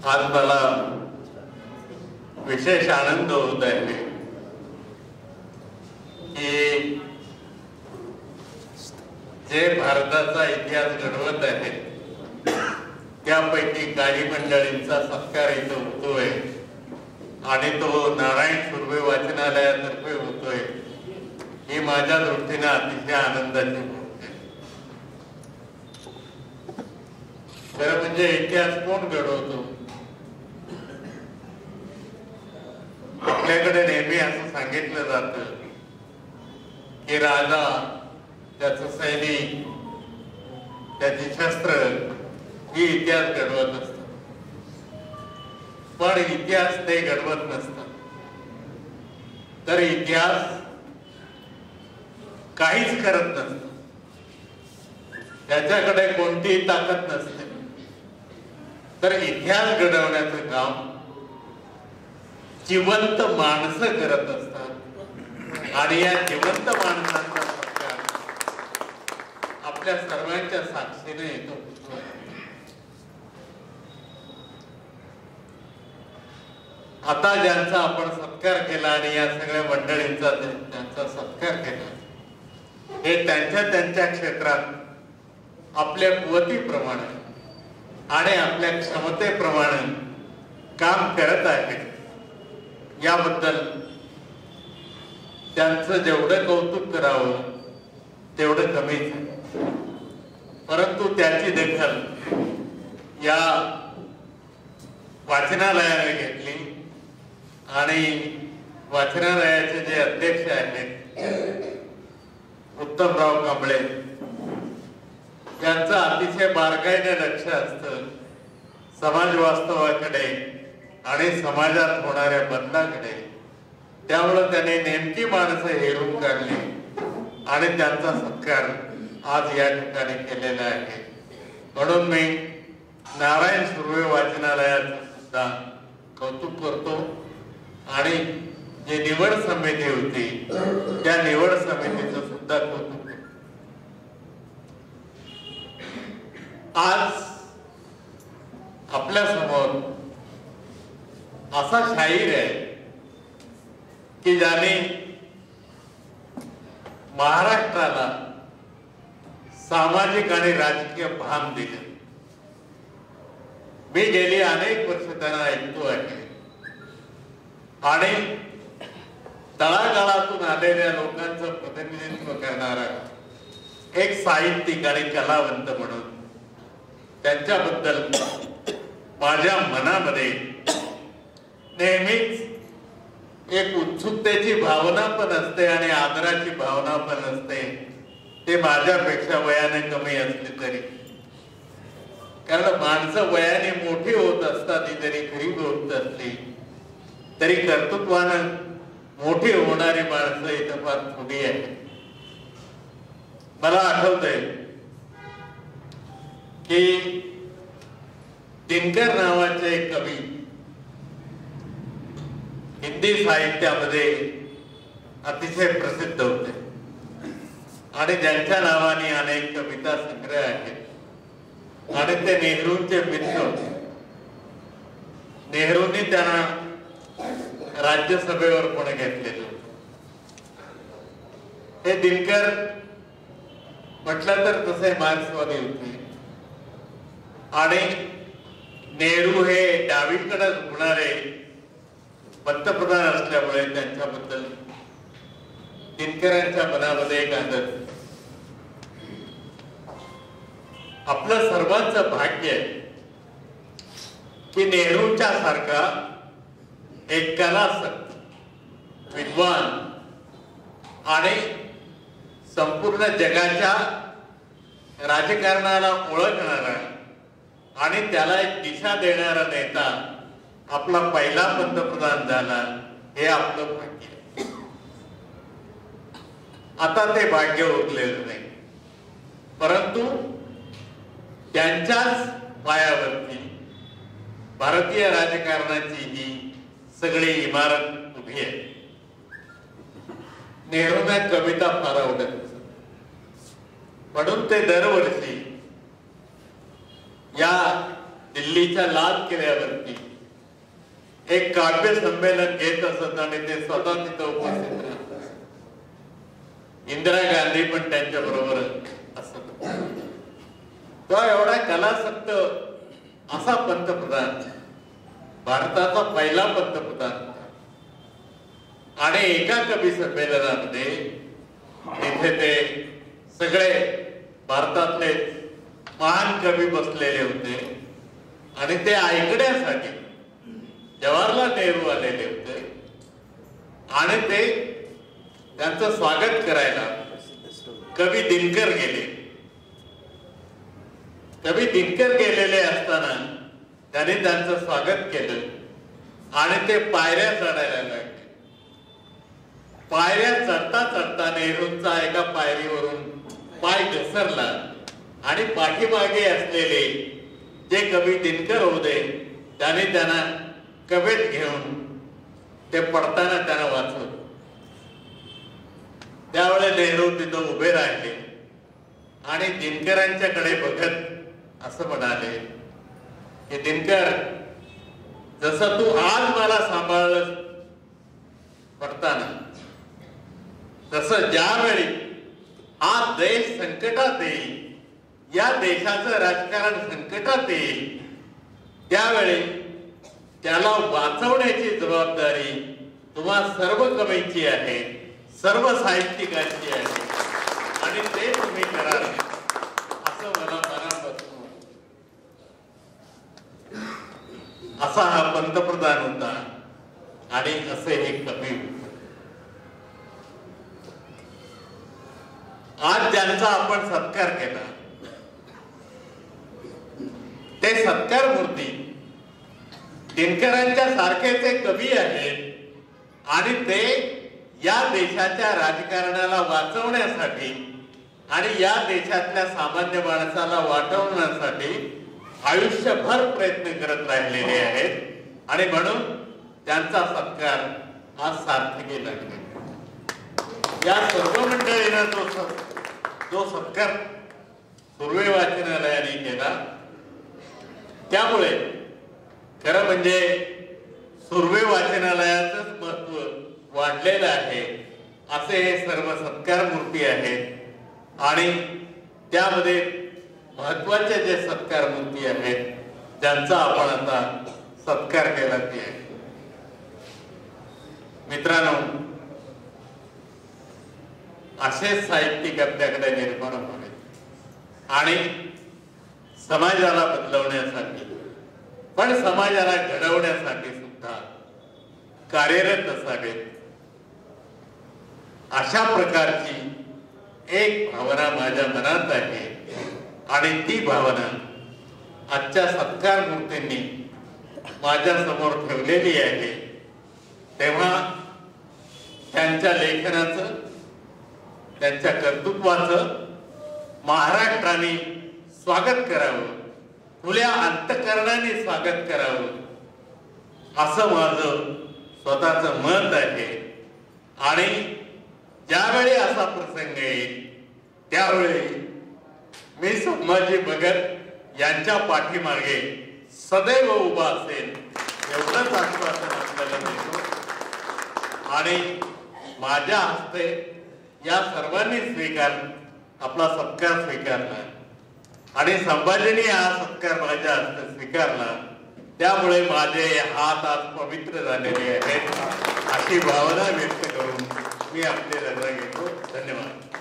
आज मला विशेष आनंद होत आहे की जे भारताचा इतिहास घडवत आहे त्यापैकी काही मंडळींचा सत्कार इथं होतोय आणि तो नारायण सुर्वे वाचनालयातर्फे होतोय ही माझ्या दृष्टीने अतिशय आनंदाची गोष्ट आहे. खरं म्हणजे इतिहास कोण घडवतो? आपल्याकडे नेहमी असं सांगितलं जातं की राजा, त्याचं सैनिक, त्याची शस्त्र ही इतिहास घडवत असतात, पण इतिहास ते घडवत नसतात. तर इतिहास काहीच करत नसतं, त्याच्याकडे कोणतीही ताकद नसते. तर इतिहास घडवण्याचं काम जिवंत माणसं करत असतात आणि या जिवंत माणसांचा सत्कार आपल्या सर्वांच्या साक्षीने येतो. आता ज्यांचा आपण सत्कार केला आणि या सगळ्या मंडळींचा त्यांचा सत्कार केला, हे त्यांच्या क्षेत्रात आपल्या कुवतीप्रमाणे आणि आपल्या क्षमतेप्रमाणे काम करत आहेत. याबद्दल त्यांचं जेवढं कौतुक करावं तेवढं कमीच आहे. परंतु त्याची दखल या वाचनालयाने घेतली आणि वाचनालयाचे जे अध्यक्ष आहेत उत्तमराव कांबळे यांचं अतिशय बारकाईने लक्ष असतं समाज वास्तवाकडे आणि समाजात होणाऱ्या बदलाकडे. त्यामुळे त्याने नेमकी माणसं हेरून काढली आणि त्यांचा सत्कार आज या ठिकाणी केलेला आहे. म्हणून मी नारायण सुर्वे वाचनालयाचं सुद्धा कौतुक करतो आणि जी निवड समिती होती त्या निवड समितीचं सुद्धा कौतुक करतो. आज आपल्या समोर असा शाहीर आहे की ज्याने महाराष्ट्राला सामाजिक आणि राजकीय भान दिले. मी गेली अनेक वर्ष त्यांना ऐकतो आहे आणि तळागाळातून आलेल्या लोकांचं प्रतिनिधित्व करणारा एक साहित्यिक आणि कलावंत म्हणून त्यांच्याबद्दल माझ्या मनामध्ये नेहमीच एक उत्सुकतेची भावना पण असते आणि आदराची भावना पण असते. ते माझ्यापेक्षा वयाने कमी असले तरी, कारण माणसं वयाने मोठी होत असतात ही जरी खरी गोष्ट असली तरी कर्तृत्वानं मोठी होणारी माणसं इथं फार थोडी आहे. मला आठवतंय की दिनकर नावाचे एक कवी हिंदी साहित्यामध्ये अतिशय प्रसिद्ध होते आणि ज्यांच्या नावाने अनेक कविता संग्रह आहेत आणि ते नेहरूंचे मित्र होते. नेहरूंनी त्यांना राज्यसभेवर पण घेतलेले होते. हे दिनकर म्हटलं तर तसे मार्क्सवादी होते आणि नेहरू हे डावीकडे झुकणारे पंतप्रधान असल्यामुळे त्यांच्याबद्दल दिनकरांच्या मनामध्ये एक आदर. आपलं सर्वांचं भाग्य आहे की नेहरूंच्या सारखा एक कलासक्त, विद्वान आणि संपूर्ण जगाच्या राजकारणाला ओळखणारा आणि त्याला एक दिशा देणारा नेता आपला पहिला पंतप्रधान झाला, हे आपलं भाग्य. आता ते भाग्य उरलेलं नाही, परंतु त्यांच्याच पायावरती भारतीय राजकारणाची ही सगळी इमारत उभी आहे. नेहरूंना कविता फार आवडत म्हणून ते दरवर्षी या दिल्लीच्या लाल किल्ल्यावरती एक काव्य संमेलन घेत असत आणि ते स्वतः तिथं उपस्थित राहत. इंदिरा गांधी पण त्यांच्या बरोबर असत. तो एवढा कलासक्त असा पंतप्रधान, भारताचा पहिला पंतप्रधान. आणि एका कवी संमेलनामध्ये तिथे ते सगळे भारतातले महान कवी बसलेले होते आणि ते ऐकण्यासाठी जवाहरलाल नेहरू आलेले होते आणि ते त्यांचं स्वागत करायला कवी दिनकर गेले. कवी दिनकर गेलेले असताना त्यांनी त्यांचं स्वागत केलं आणि ते पायऱ्या चढायला लागले. पायऱ्या चढता चढता नेहरूंचा एका पायरीवरून पाय घसरला आणि पाठीमागे असलेले जे कवी दिनकर होते त्याने त्यांना कवेत घेऊन ते पडताना त्यांना वाचवलं. त्यावेळेस नेहरू तिथं उभे राहिले आणि दिनकरांच्याकडे बघत असं म्हणाले की दिनकर, जसं तू आज मला सांभाळलं पडताना, तसं ज्यावेळी हा देश संकटात येईल, या देशाचं राजकारण संकटात येईल, त्यावेळी त्याला वाचवण्याची जबाबदारी तुम्हा सर्व कवींची आहे, सर्व साहित्यिकांची आहे आणि ते तुम्ही कराल असं मला मनापासून. असा हा पंतप्रधान होता आणि असे हे कवी होते. आज ज्यांचा आपण सत्कार केला ते सत्कार मूर्ती दिनकरांच्या सारखेच कवी आहेत आणि ते या देशाच्या राजकारणाला वाचवण्यासाठी आणि या देशातल्या सामान्य माणसाला वाचवण्यासाठी आयुष्यभर प्रयत्न करत राहिलेले आहेत आणि म्हणून त्यांचा सत्कार आज सार्थकी लागले. या सर्व मंडळींना जो सत्कार सुर्वे वाचनालयाने केला, त्यामुळे खरं म्हणजे सुर्वे वाचनालयाचंच महत्व वाढलेलं आहे. असे हे सर्व सत्कार मूर्ती आहेत आणि त्यामध्ये महत्वाचे जे सत्कार मूर्ती आहेत ज्यांचा आपण आता सत्कार केला ते आहे. मित्रांनो, असेच साहित्यिक आपल्याकडे निर्माण व्हावे आणि समाजाला बदलवण्यासाठी पण समाजाला घडवण्यासाठी सुद्धा कार्यरत असावेत. अशा प्रकारची एक भावना माझ्या मनात आहे आणि ती भावना आजच्या सत्कार मूर्तींनी माझ्या समोर ठेवलेली आहे. तेव्हा त्यांच्या लेखनाचं, त्यांच्या कर्तृत्वाचं महाराष्ट्राने स्वागत करावं, खुल्या अंतःकरणाने स्वागत करावं असं माझं स्वतःचं मत आहे. आणि ज्यावेळी असा प्रसंग येईल त्यावेळी मी संभाजी भगत यांच्या पाठीमागे सदैव उभा असेल एवढंच आश्वासन आपल्याला देतो. आणि माझ्या हस्ते या सर्वांनी आपला सत्कार स्वीकारला आणि संभाजीने हा सत्कार माझ्या हस्ते स्वीकारला. त्यामुळे माझे हात आज पवित्र झालेले आहेत अशी भावना व्यक्त करून मी आपली रजा घेतो. धन्यवाद.